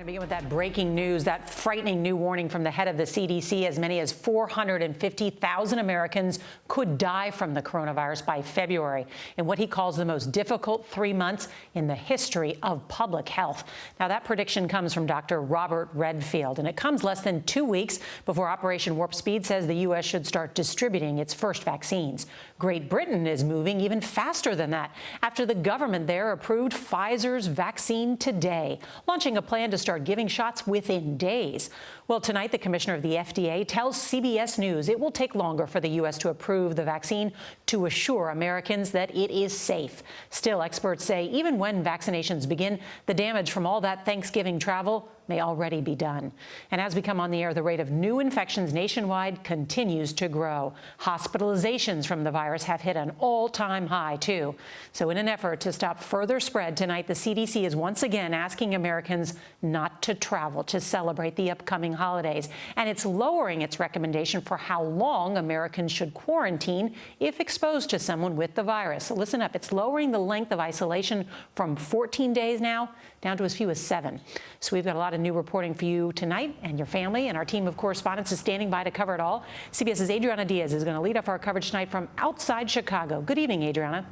to begin with that breaking news, that frightening new warning from the head of the CDC. As many as 450,000 Americans could die from the coronavirus by February in what he calls the most difficult 3 months in the history of public health. Now, that prediction comes from Dr. Robert Redfield, and it comes less than 2 weeks before Operation Warp Speed says the U.S. should start distributing its first vaccines. Great Britain is moving even faster than that after the government there approved Pfizer's vaccine today, launching a plan to start giving shots within days. Well, tonight, the commissioner of the FDA tells CBS News it will take longer for the U.S. to approve the vaccine to assure Americans that it is safe. Still, experts say even when vaccinations begin, the damage from all that Thanksgiving travel may already be done. And as we come on the air, the rate of new infections nationwide continues to grow. Hospitalizations from the virus have hit an all-time high, too. So in an effort to stop further spread tonight, the CDC is once again asking Americans not to travel to celebrate the upcoming holidays. And it's lowering its recommendation for how long Americans should quarantine if exposed to someone with the virus. So listen up. It's lowering the length of isolation from 14 days now down to as few as 7. So we've got a lot of new reporting for you tonight and your family, and our team of correspondents is standing by to cover it all. CBS's Adriana Diaz is going to lead off our coverage tonight from outside Chicago. Good evening, Adriana.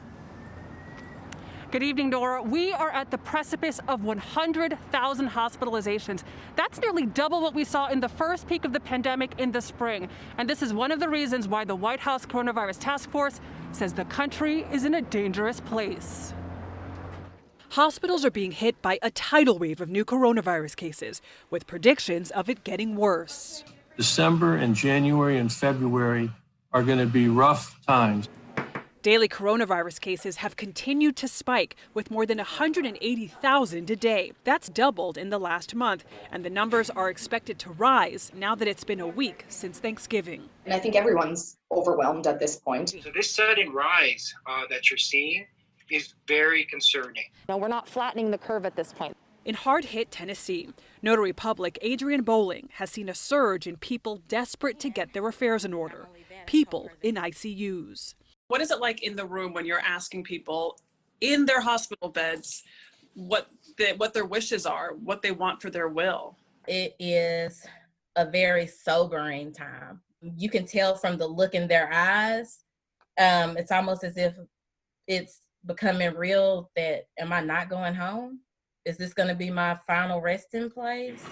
Good evening, Nora. We are at the precipice of 100,000 hospitalizations. That's nearly double what we saw in the first peak of the pandemic in the spring. And this is one of the reasons why the White House Coronavirus Task Force says the country is in a dangerous place. Hospitals are being hit by a tidal wave of new coronavirus cases, with predictions of it getting worse. December and January and February are going to be rough times. Daily coronavirus cases have continued to spike, with more than 180,000 a day. That's doubled in the last month, and the numbers are expected to rise now that it's been a week since Thanksgiving. And I think everyone's overwhelmed at this point. So this sudden rise that you're seeing is very concerning. No, we're not flattening the curve at this point. In hard-hit Tennessee, Notary Public Adrian Bowling has seen a surge in people desperate to get their affairs in order, people in ICUs. What is it like in the room when you're asking people in their hospital beds what their wishes are, what they want for their will? It is a very sobering time. You can tell from the look in their eyes. It's almost as if it's becoming real that, am I not going home? Is this going to be my final resting place?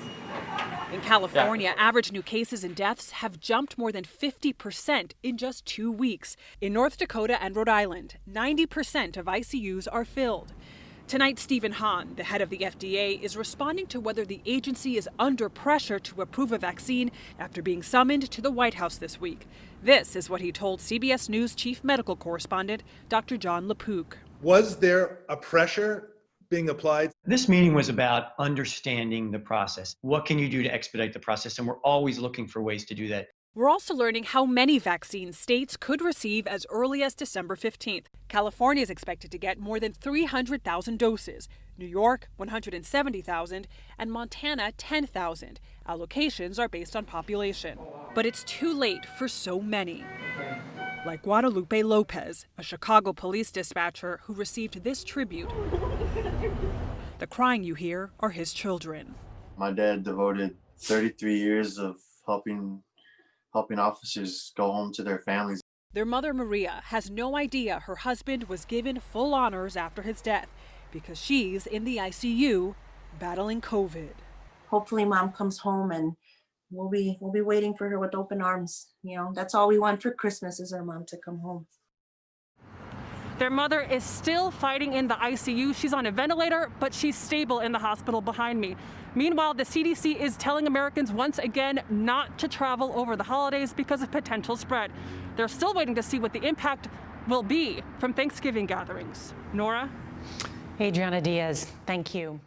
In California, average new cases and deaths have jumped more than 50% in just 2 weeks. In North Dakota and Rhode Island, 90% of ICUs are filled. Tonight, Stephen Hahn, the head of the FDA, is responding to whether the agency is under pressure to approve a vaccine after being summoned to the White House this week. This is what he told CBS News chief medical correspondent Dr. John LaPook. Was there a pressure being applied? This meeting was about understanding the process. What can you do to expedite the process? And we're always looking for ways to do that. We're also learning how many vaccines states could receive as early as December 15th. California is expected to get more than 300,000 doses, New York 170,000, and Montana 10,000. Allocations are based on population. But it's too late for so many. Like Guadalupe Lopez, a Chicago police dispatcher who received this tribute. The crying you hear are his children. My dad devoted 33 years of helping officers go home to their families. Their mother, Maria, has no idea her husband was given full honors after his death because she's in the ICU battling COVID. Hopefully mom comes home and we'll be waiting for her with open arms. You know, that's all we want for Christmas is our mom to come home. Their mother is still fighting in the ICU. She's on a ventilator, but she's stable in the hospital behind me. Meanwhile, the CDC is telling Americans once again not to travel over the holidays because of potential spread. They're still waiting to see what the impact will be from Thanksgiving gatherings. Nora? Adriana Diaz, thank you.